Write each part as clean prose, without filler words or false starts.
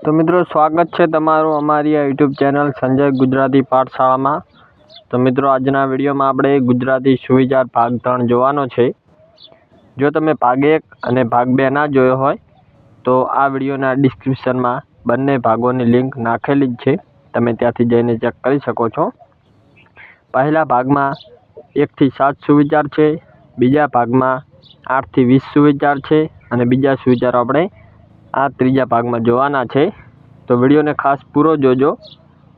तो मित्रों स्वागत है तमारू अमारी यूट्यूब चैनल संजय गुजराती पाठशाला में। तो मित्रों आजना विडियो में आपणे गुजराती सुविचार भाग 3 जोवानो छे। जो तमे भाग 1 अने भाग 2 ना जोयो होय तो आ विडियोना डिस्क्रिप्शन में बंने भागोनी लिंक नाखेली ज छे, तमे त्यांथी जईने चेक करी शको छो। पहला भाग में 1 થી 7 सुविचार छे, बीजा भाग में 8 થી 20 सुविचार छे अने बीजा सुविचार आपणे आ त्रीजा भाग में जोवाना छे। तो विडियो ने खास पूरो जोजो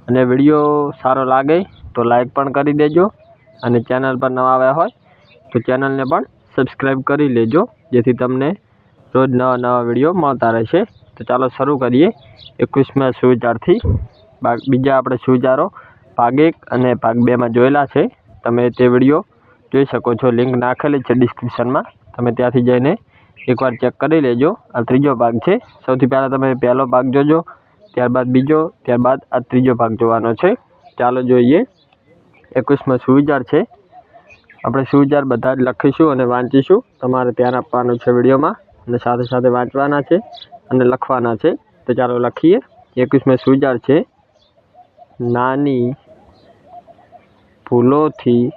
अने विडियो सारो लागे तो लाइक पण करी देजो अने चैनल पर नवा आव्या होय तो चैनल ने पण सब्सक्राइब करी लेजो, जेथी तमने रोज नवा नवा विडियो मळता रहेशे। तो चालो शुरू करिए 21मा सुविचार थी। बीजा आपणे सुविचारो भाग 1 अने भाग 2 में जोयेला छे, तमे ते विडियो जोई शको छो। लिंक नाखेली छे डिस्क्रिप्शन में, तमे त्यांथी जईने एक बार चेक करी लेजो। आ त्रीजो भाग छे। सौथी पहला तमे पहलो भाग जोजो, त्यारबाद बीजो, त्यारबाद आ त्रीजो भाग जोवानो छे। चालो जोईए 21मा सुविचार छे। आपणे सुविचार बधा ज लखीशुं अने वांचीशुं। तमारे ध्यान आपवानुं छे विडियोमां अने साथे साथे वांचवाना छे अने लखवाना छे। तो चालो लखीए। 21मा सुविचार छे, नानी भूलोथी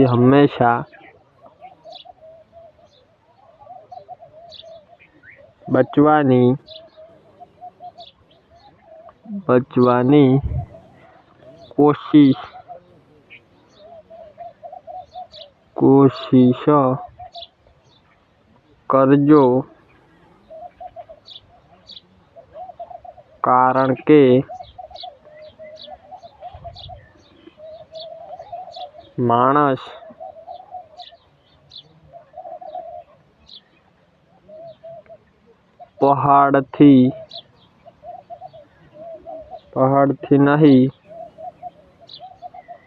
हमेशा बचवानी कोशिश करजो, कारण के माणस पहाड़थी नहीं नाना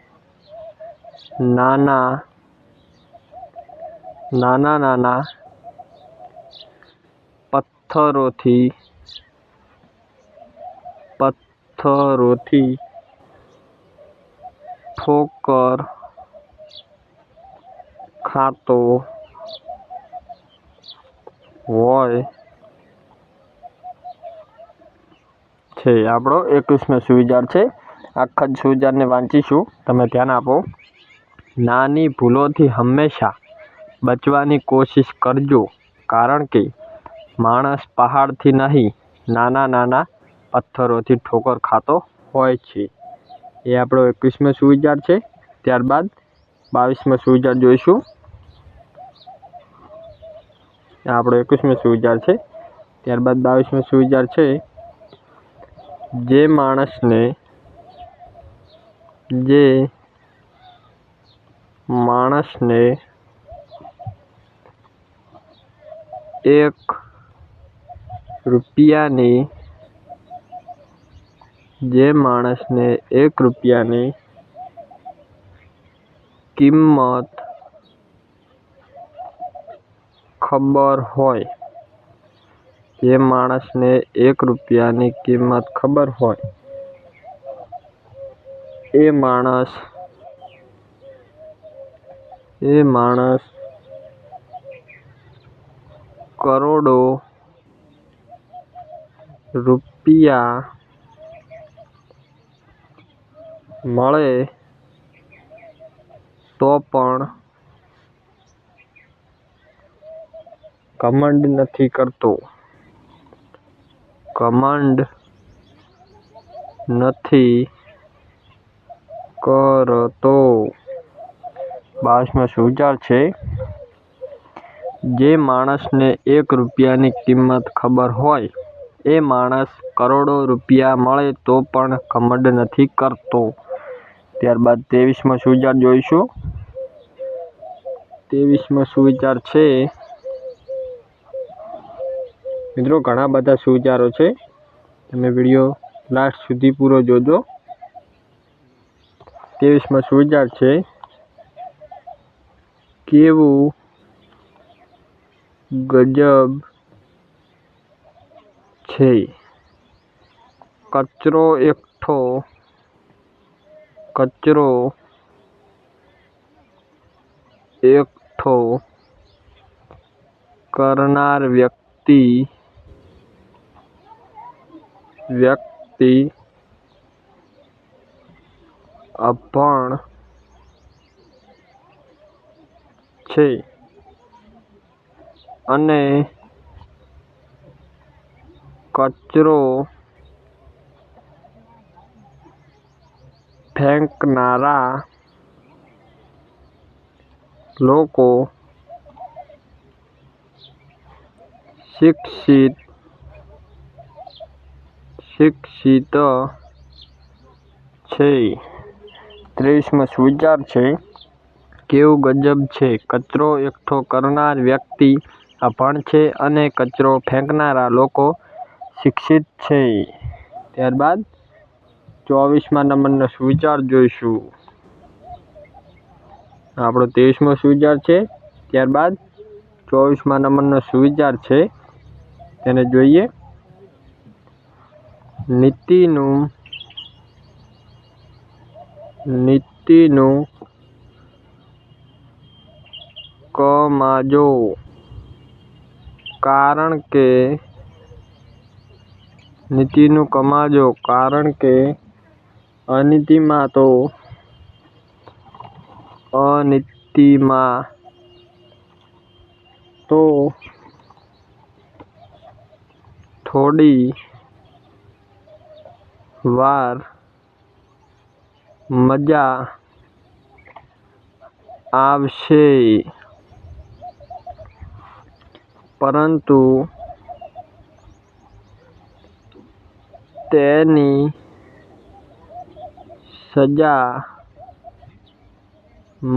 पत्थरोथी ठोकर खातो होय छे। आपणो 21मा सुविचार छे। आखा ज सुविचार ने वांचीशुं, तमे ध्यान आपो। नानी भूलोथी हमेशा बचवानी कोशिश करजो, कारण के माणस पहाड़थी नहीं नाना नाना पत्थरोथी ठोकर खातो होय छे। ए आपणो 21मा सुविचार छे। त्यारबाद 22मा सुविचार जोईशुं। आपणो 21मा सुविचार छे। त्यारबाद 22मा सुविचार छे, जे माणस ने 1 रुपयानी किंमत खबर होय, जे माणस ने 1 रुपयानी किंमत खबर होय ए माणस करोड़ो रुपया मळे तो पण घमंड नथी करतो। 22मा सुविचार छे, जे माणस ने 1 रुपयानी किंमत खबर होय ए माणस करोड़ो रुपया मळे तो पण घमंड नथी करतो। त्यारबाद 23मा सुविचार जोईशुं। 23मा सुविचार छे, मित्रों घणा बधा सुविचारो छे, तमे विडियो लास्ट सुधी पूरो जोजो। 23मा सुविचार छे, केवुं गजब छे, कचरो एकठो કરનાર વ્યક્તિ અભણ છે અને કચરો ફેંકનારા લોકો શિક્ષિત છે। 23મો સુવિચાર છે, કેવું ગજબ છે! કચરો એકઠો કરનાર વ્યક્તિ અભણ છે અને કચરો ફેંકનારા લોકો શિક્ષિત છે। ત્યારબાદ 24મા નંબરનો સુવિચાર જોઈશું। આપણો 23મો સુવિચાર છે, ત્યારબાદ 24મા નંબરનો સુવિચાર છે, તેને જોઈએ। નીતિનું કમાજો, કારણ કે અનીતિમાં તો થોડી વાર મજા આવશે, પરંતુ તેની સજા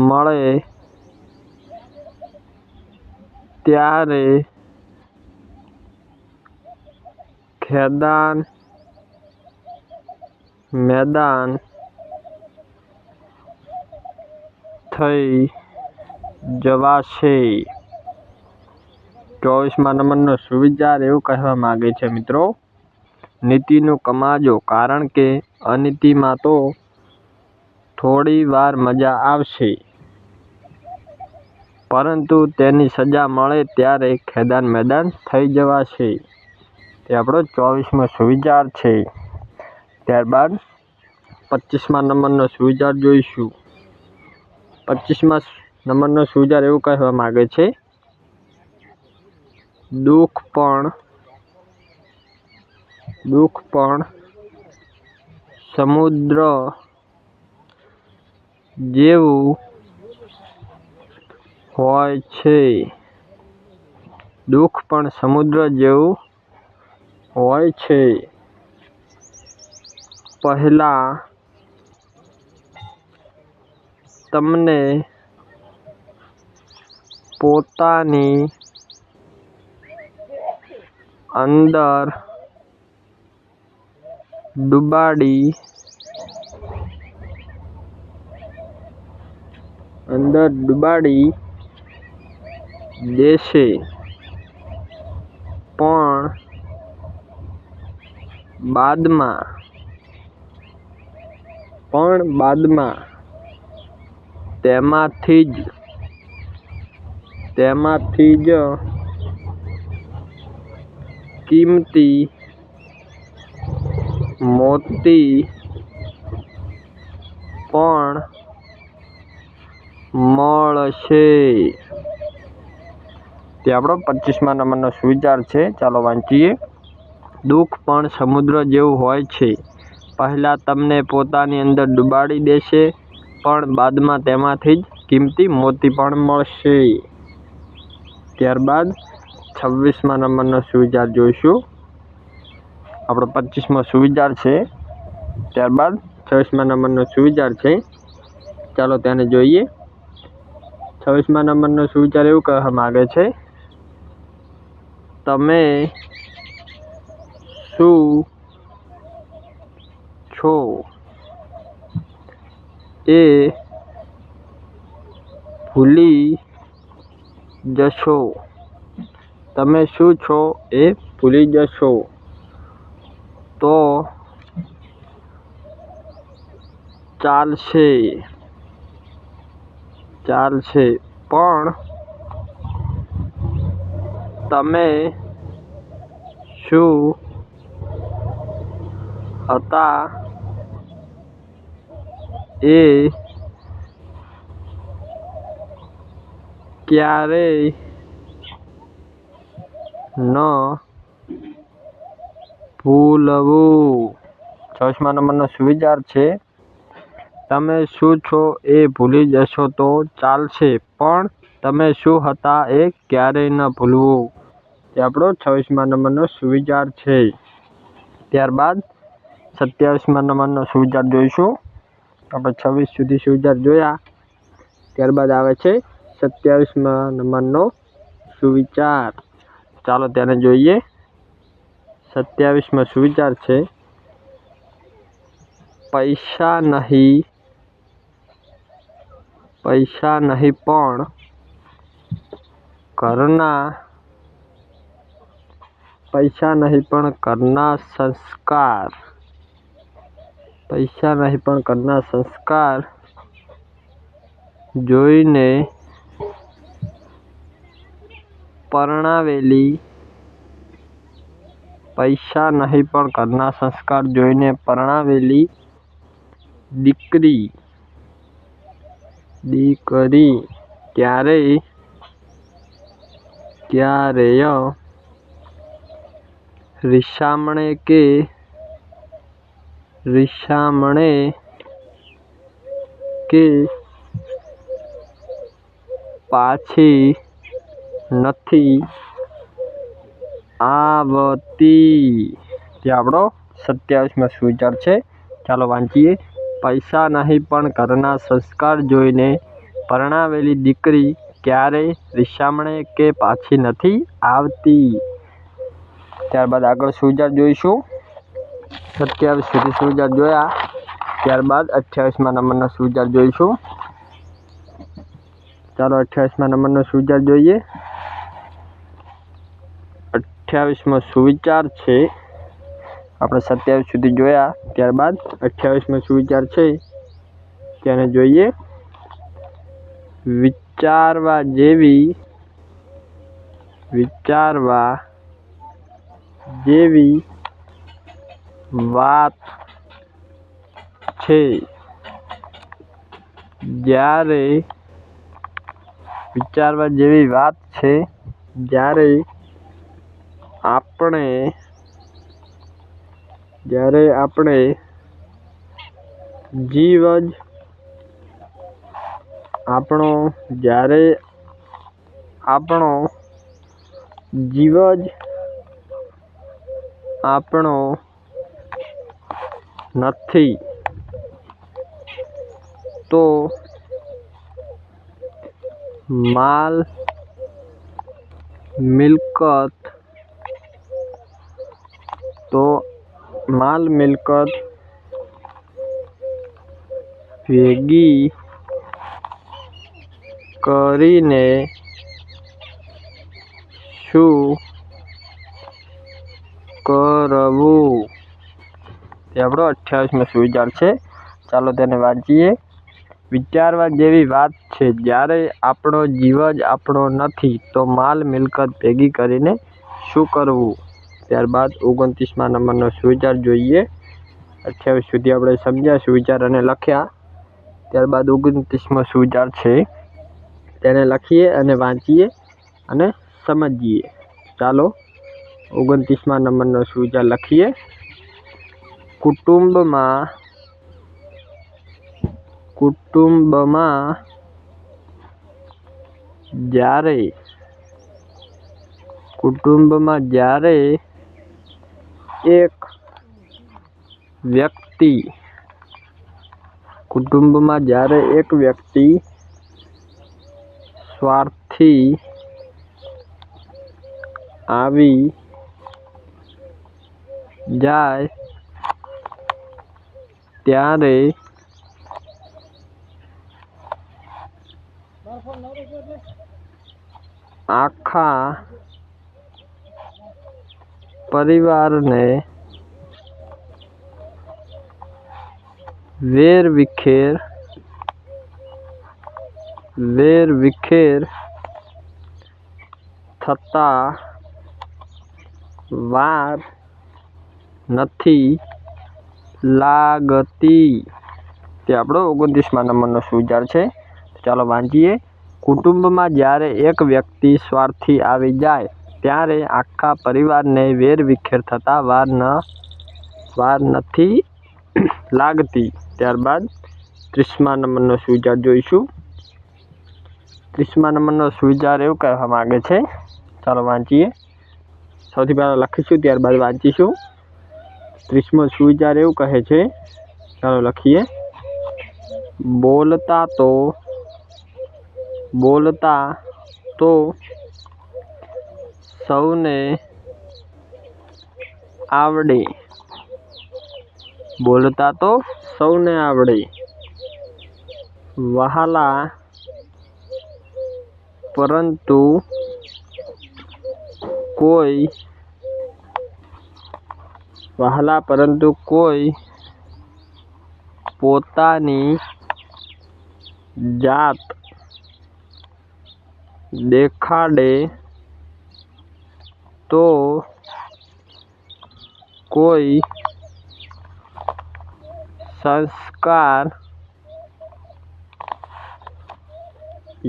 મળે ત્યારે મેદાન થઈ જવાશે। 24મા નંબરનો સુવિચાર એવું કહેવા માંગે છે મિત્રો, નીતિનું કમાજો, કારણ કે અનીતિમાં તો થોડી વાર મજા આવશે, પરંતુ તેની સજા મળે ત્યારે મેદાન થઈ જવાશે। તે આપણો 24મો સુવિચાર છે। ત્યારબાદ 25મા નંબરનો સુવિચાર જોઈશું। 25મા નંબરનો સુવિચાર એવું કહેવા માંગે છે, દુઃખ પણ સમુદ્ર જેવું હોય છે। પહેલા તમને પોતાની અંદર ડુબાડી દેશે, પણ બાદમાં તેમાંથી જ કિંમતી મોતી પણ મળશે। તે આપણો 25મા નંબરનો સુવિચાર છે। ચાલો વાંચીએ। દુઃખ પણ સમુદ્ર જેવું હોય છે, પહેલા તમને પોતાની અંદર ડુબાડી દેશે, પણ બાદમાં તેમાંથી જ કિંમતી મોતી પણ મળશે। ત્યારબાદ 26મા નંબરનો સુવિચાર જોઈશું। આપણો 25મો સુવિચાર છે, ત્યારબાદ 26મા નંબરનો સુવિચાર છે, ચાલો તેને જોઈએ। 26મા નંબરનો સુવિચાર એવું કહેવા માંગે છે, તમે શું છો એ ભૂલી જશો તો ચાલશે, પણ તમે શું હતા એ ક્યારેય ન ભૂલવું. 26મા નંબરનો સુવિચાર છે, તમે શું છો એ ભૂલી જશો તો ચાલશે, પણ તમે શું હતા એ ક્યારેય ન ભૂલવું. તે આપણો 26મા નંબરનો સુવિચાર છે. ત્યારબાદ 27મા નંબરનો સુવિચાર જોઈશું. આપણે 26 સુધી સુવિચાર જોયા. ત્યારબાદ આવે છે 27મા નંબરનો સુવિચાર. ચાલો તેને જોઈએ. 27મો સુવિચાર છે, પૈસા નહીં પણ ઘરના સંસ્કાર જોઈને પરણાવેલી દીકરી ક્યારેય રીસામણે કે પાછી નથી આવતી. તે આપણો 27મો સુવિચાર છે. ચાલો વાંચીએ. પૈસા નહીં પણ ઘરના સંસ્કાર જોઈને પરણાવેલી દીકરી ક્યારેય રીસામણે કે પાછી નથી આવતી. ત્યારબાદ આગળ સુવિચાર જોઈશું. 27 સુધી સુવિચાર જોયા. ત્યારબાદ 28મા નંબરનો સુવિચાર જોઈશું. ચાલો 28મા નંબરનો સુવિચાર જોઈએ. 28મો સુવિચાર છે, આપણે 27 સુધી જોયા. ત્યારબાદ 28મો સુવિચાર છે તેને જોઈએ. વિચારવા જેવી વાત છે. જ્યારે આપણે જીવ જ આપણો નથી તો માલ મિલકત ભેગી કરીને શું કરવું. તે આપણો 28મો સુવિચાર છે. ચાલો તેને વાંચીએ. વિચારવા જેવી વાત છે, જ્યારે આપણો જીવ જ આપણો નથી તો માલ મિલકત ભેગી કરીને શું કરવું. ત્યારબાદ 29મા નંબરનો સુવિચાર જોઈએ. 28 સુધી આપણે સમજ્યા સુવિચાર અને લખ્યા. ત્યારબાદ 29મો સુવિચાર છે તેને લખીએ અને વાંચીએ અને સમજીએ. ચાલો 29મા નંબરનો સુવિચાર લખીએ. કુટુંબમાં જ્યારે એક વ્યક્તિ સ્વાર્થી આવી જાય ત્યારે આખા પરિવારને વેરવિખેર થતા વાર નથી લાગતી. તે આપણો 29મા નંબરનો સુવિચાર છે. ચાલો વાંચીએ. કુટુંબમાં જ્યારે એક વ્યક્તિ સ્વાર્થી આવી જાય ત્યારે આખા પરિવારને વેરવિખેર થતાં વાર નથી લાગતી. ત્યારબાદ 30મા નંબરનો સુવિચાર જોઈશું. 30મા નંબરનો સુવિચાર એવું કહેવા માંગે છે. ચાલો વાંચીએ. સૌથી પહેલાં લખીશું, ત્યારબાદ વાંચીશું. 30મો સુવિચાર એવું કહે છે. ચાલો લખીએ. બોલતા તો સૌને આવડે. બોલતા તો સૌને આવડે. વહાલા પરંતુ કોઈ પોતાની જાત દેખાડે તો કોઈ સંસ્કાર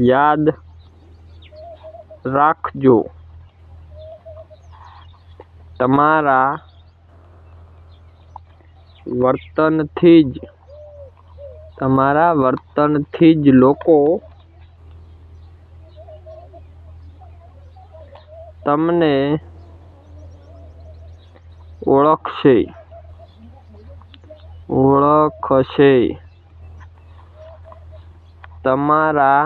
યાદ રાખજો. તમારા વર્તનથી જ લોકો તમને ઓળખશે. તમારા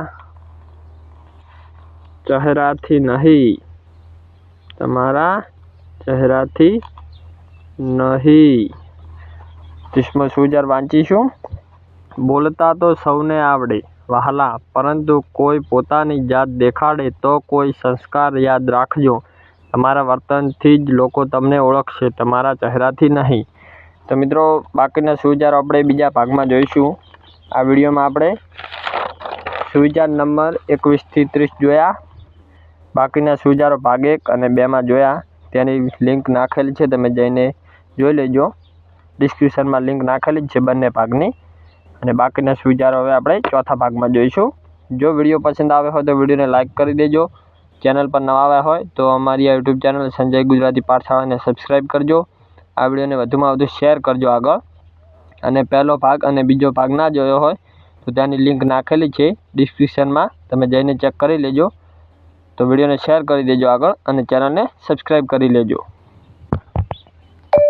ચહેરાથી નહીં. 30મો સુવિચાર વાંચીશું. બોલતા તો સૌને આવડે. વહાલા પરંતુ કોઈ પોતાની જાત દેખાડે તો કોઈ સંસ્કાર યાદ રાખજો. તમારા વર્તનથી જ લોકો તમને ઓળખશે, તમારા ચહેરાથી નહીં. તો મિત્રો, બાકીના સુવિચારો આપણે બીજા ભાગમાં જોઈશું. આ વિડીયોમાં આપણે સુવિચાર નંબર 21 થી 30 જોયા. બાકીના સુવિચારો ભાગ 1 અને 2માં જોયા. તેની લિંક નાખેલી છે, તમે જઈને જોઈ લેજો. ડિસ્ક્રિપ્શનમાં લિંક નાખેલી જ છે બંને ભાગની. અને બાકીના સુવિચારો હવે આપણે ચોથા ભાગમાં જોઈશું. જો વિડીયો પસંદ આવે હોય તો વિડીયોને લાઇક કરી દેજો. ચેનલ પર નવા આવ્યા હોય તો અમારી આ યુટ્યુબ ચેનલ સંજય ગુજરાતી પાઠશાળાને સબસ્ક્રાઈબ કરજો. આ વિડીયોને વધુમાં વધુ શેર કરજો આગળ. અને પહેલો ભાગ અને બીજો ભાગ ના જોયો હોય તો તેની લિંક નાખેલી છે ડિસ્ક્રિપ્શનમાં, તમે જઈને ચેક કરી લેજો. તો વિડીયોને શેર કરી દેજો આગળ અને ચેનલને સબસ્ક્રાઈબ કરી લેજો.